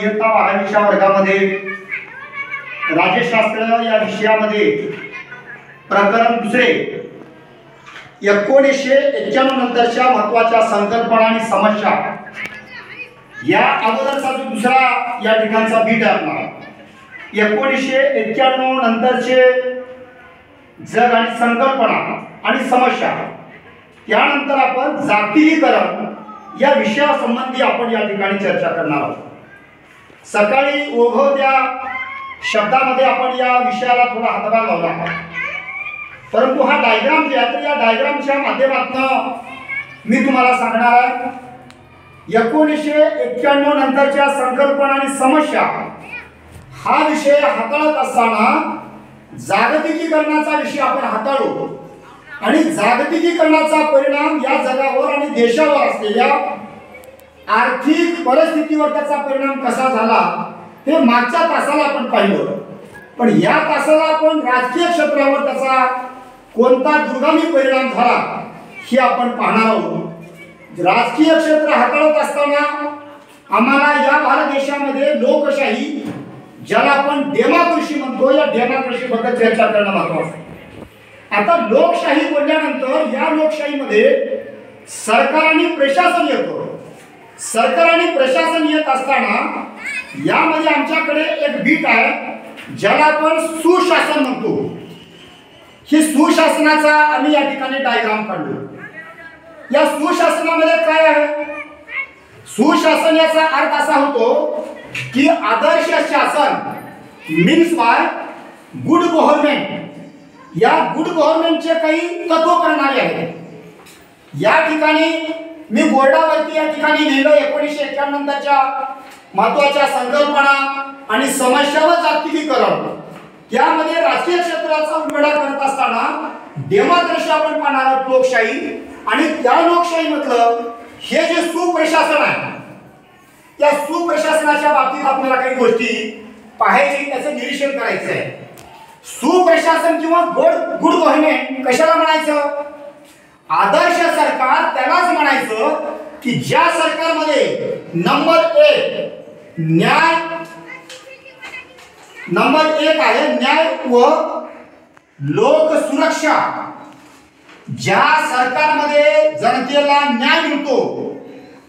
इयत्ता 12वीच्या वर्गामध्ये राज्यशास्त्र या विषयामध्ये प्रकरण दुसरे 1991 नंतरच्या महत्त्वाच्या संकल्पना आणि समस्या या अगोदरचा जो दुसरा या ठिकाणचा बीट आहे आपला 1991 नंतरचे जग आणि संकल्पना आणि समस्या त्यानंतर आपण जातीयीकरण या विषयासंबंधी आपण या ठिकाणी चर्चा करणार आहोत। सकाळी ओघवत्या शब्दामध्ये आपण या विषयाला थोडा हातभार लावला, परंतु हा डायग्राम जे आहे या डायग्रामच्या माध्यमातून मी तुम्हाला सांगणार आहे 1991 नंतरच्या संकल्पना आणि समस्या हा विषय हाताळत असताना जागतिकीकरणाचा विषय आपण हाताळू आणि जागतिकीकरणाचा परिणाम या जगावर आणि देशावर असलेल्या आर्थिक परिस्थितीवर त्याचा परिणाम कसा झाला हे मागच्या तासाला आपण पाहिलं, पण या तासाला आपण राजकीय क्षेत्रावर त्याचा कोणता दुर्गामी परिणाम झाला हे आपण पाहणार आहोत। राजकीय क्षेत्र हाताळत असताना आम्हाला या भारत देशामध्ये लोकशाही ज्याला आपण डेमोक्रेसी म्हणतो या डेमोक्रेसी बद्दल चर्चा करणं महत्त्वाचं आहे। आता लोकशाही बोलल्यानंतर या लोकशाहीमध्ये सरकार आणि प्रशासन येतो। सरकार आणि प्रशासन येत असताना यामध्ये आमच्याकडे एक बीट आहे ज्याला आपण सुशासन म्हणतो। ही सुशासनाचा आम्ही या ठिकाणी डायग्राम काढलो। या सुशासनामध्ये काय आहे? सुशासन याचा अर्थ असा होतो की आदर्श शासन मीन्स बाय गुड गव्हर्नमेंट। या गुड गव्हर्नमेंटचे काही तत्व प्रणाली आहेत। या ठिकाणी मी बोर्डावरती या ठिकाणी लिहिलं 1991 नंतरच्या महत्त्वाच्या संकल्पना आणि समस्या व जागतिकीकरण। त्यामध्ये राजकीय क्षेत्राचा उलगडा करत असताना डेमोक्रेसी आपण पाहणार आहोत, लोकशाही, आणि त्या लोकशाहीमधलं हे जे सुप्रशासन आहे त्या सुप्रशासनाच्या बाबतीत आपल्याला काही गोष्टी पाहायची, त्याचं निरीक्षण करायचं आहे। सुप्रशासन किंवा गुड गव्हर्नमेंट कशाला म्हणायचं? आदर्श सरकार त्यालाच म्हणायचं की ज्या सरकारमध्ये नंबर 1 न्याय, नंबर 1 आहे न्याय व लोक सुरक्षा। ज्या सरकारमध्ये जनतेला न्याय मिळतो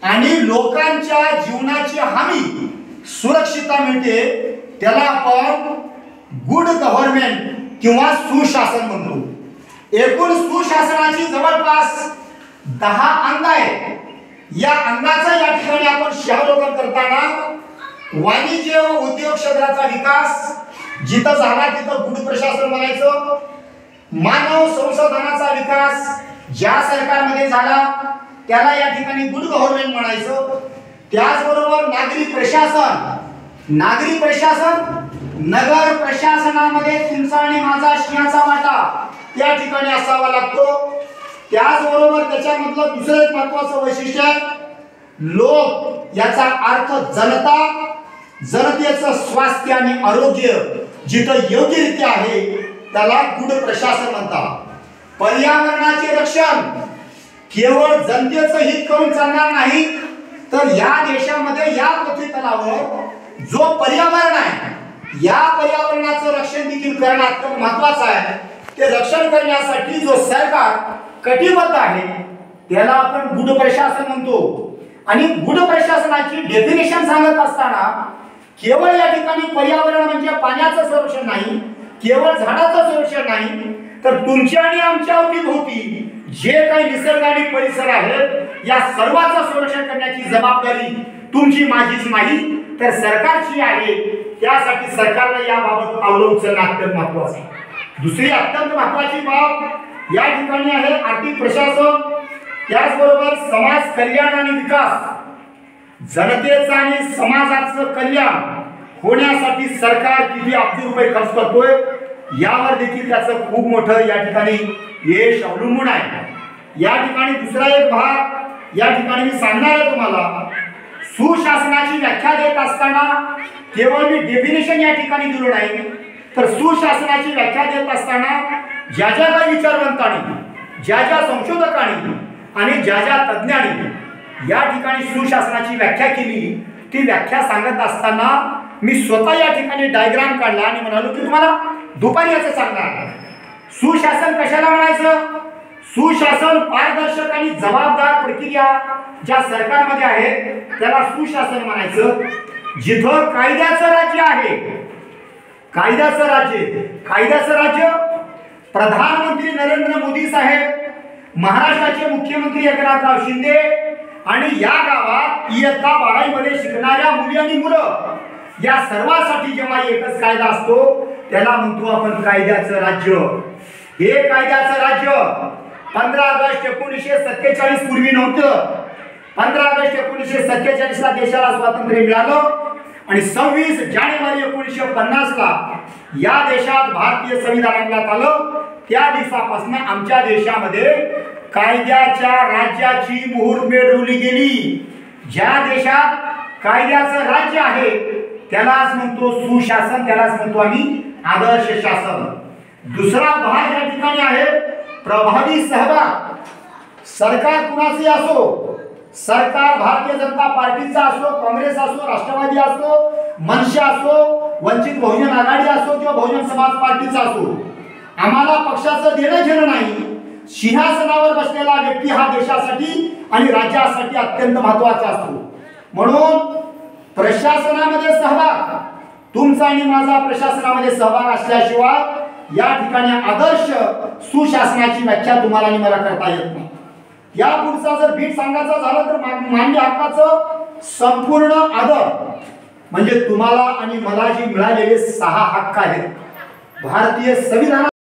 आणि लोकांच्या जीवनाची हमी सुरक्षितता मिळते त्याला आपण गुड गव्हर्नमेंट किंवा सुशासन म्हणतो। एकूण सुशासनाची जवळपास 10 अंग आहेत। या अंगाचा या ठिकाणी आपण शहावलोकन करताना वाणिज्य व उद्योग क्षेत्राचा विकास जिथं झाला तिथं गुड प्रशासन म्हणायचं। मानव संसाधनाचा विकास ज्या सरकारमध्ये झाला त्याला या ठिकाणी गुड गव्हर्नमेंट म्हणायचं। त्याचबरोबर नागरी प्रशासन नगर प्रशासनामध्ये तुमचा आणि माझा सिंहाचा वाटा या ठिकाणी असावा लागतो। त्याचबरोबर त्याच्यामधलं दुसरं एक महत्त्वाचं वैशिष्ट्य आहे लोक, याचा अर्थ जनता, जनतेचं स्वास्थ्य आणि आरोग्य जिथं योग्यरित्या आहे त्याला गुड प्रशासन म्हणतात। पर्यावरणाचे रक्षण केवळ जनतेचं हित करून चालणार नाही, तर या देशामध्ये या पृथ्वीतलावर जो पर्यावरण आहे या पर्यावरणाचं रक्षण देखील करणं अत्यंत महत्त्वाचं आहे। ते रक्षण करण्यासाठी जो सरकार कटिबद्ध आहे त्याला आपण गुड प्रशासन म्हणतो। आणि गुड प्रशासनाची डेफिनेशन सांगत असताना केवळ या ठिकाणी पर्यावरण म्हणजे पाण्याचं संरक्षण नाही, केवळ झाडाचं संरक्षण नाही, तर तुमच्या आणि आमच्या अवतीभोवती जे काही निसर्ग आणि परिसर आहे या सर्वांचं संरक्षण करण्याची जबाबदारी तुमची माझीच नाही तर सरकारची आहे। त्यासाठी सरकारला याबाबत पावलं उचलणं अत्यंत महत्त्वाचं आहे। दुसरी अत्यंत महत्त्वाची बाब या ठिकाणी आहे आर्थिक प्रशासन। त्याचबरोबर समाज कल्याण आणि विकास। जनतेचं आणि समाजाचं कल्याण होण्यासाठी सरकार किती अब्ज रुपये खर्च करतोय यावर देखील त्याचं खूप मोठं या ठिकाणी यश अवलंबून आहे। या ठिकाणी दुसरा एक भाग या ठिकाणी मी सांगणार आहे तुम्हाला। सुशासनाची व्याख्या देत असताना केवळ मी डेफिनेशन या ठिकाणी दिलं नाही, तर सुशासनाची व्याख्या देत असताना ज्या ज्या काही विचारवंतांनी, ज्या ज्या संशोधकांनी आणि ज्या ज्या तज्ज्ञांनी या ठिकाणी सुशासनाची व्याख्या केली ती व्याख्या सांगत असताना मी स्वतः या ठिकाणी डायग्राम काढला आणि म्हणालो की तुम्हाला दुपारी याचं सांगणार. सुशासन कशाला म्हणायचं? सुशासन पारदर्शक आणि जबाबदार प्रक्रिया ज्या सरकारमध्ये आहे त्याला सुशासन म्हणायचं. जिथं कायद्याचं राज्य आहे, कायद्याचं राज्य प्रधानमंत्री नरेंद्र मोदी साहेब, महाराष्ट्राचे मुख्यमंत्री एकनाथराव शिंदे आणि या गावात इयत्ता 12वी मध्ये शिकणाऱ्या मुली आणि मुलं या सर्वांसाठी जेव्हा एकच कायदा असतो त्याला म्हणतो आपण कायद्याचं राज्य. हे कायद्याचं राज्य 15 ऑगस्ट 1947 पूर्वी नव्हतं. 15 ऑगस्ट 1947 ला देशाला स्वातंत्र्य मिळालं आणि 26 जानेवारी 1950 ला या देशात भारतीय संविधान अंमलात आलं. त्या दिवसापासून आमच्या देशामध्ये कायद्याच्या राज्याची मुहूर्तमेढ रोवली गेली. ज्या देशात कायद्याचं राज्य आहे त्यालाच म्हणतो सुशासन, त्यालाच म्हणतो आम्ही आदर्श शासन. दुसरा भाग या ठिकाणी आहे प्रभावी सहभाग. सरकार कुणाचे असो, सरकार भारतीय जनता पार्टीचा असो, काँग्रेस असो, राष्ट्रवादी असो, मनसे असो, वंचित बहुजन आघाडी असो किंवा बहुजन समाज पार्टीचा असो, आम्हाला पक्षाचं देणं घेणं नाही. सिंहासनावर बसलेला व्यक्ती हा देशासाठी आणि राज्यासाठी अत्यंत महत्त्वाचा असतो. म्हणून प्रशासनामध्ये सहभाग, तुमचा आणि माझा प्रशासनामध्ये सहभाग असल्याशिवाय या ठिकाणी आदर्श सुशासनाची व्याख्या तुम्हाला आणि मला करता येत नाही. या पुढचा जर बीट सांगायचा झाला तर मान्य हक्काचं संपूर्ण आदर म्हणजे तुम्हाला आणि मला जी मिळालेले 6 हक्क आहेत भारतीय संविधानात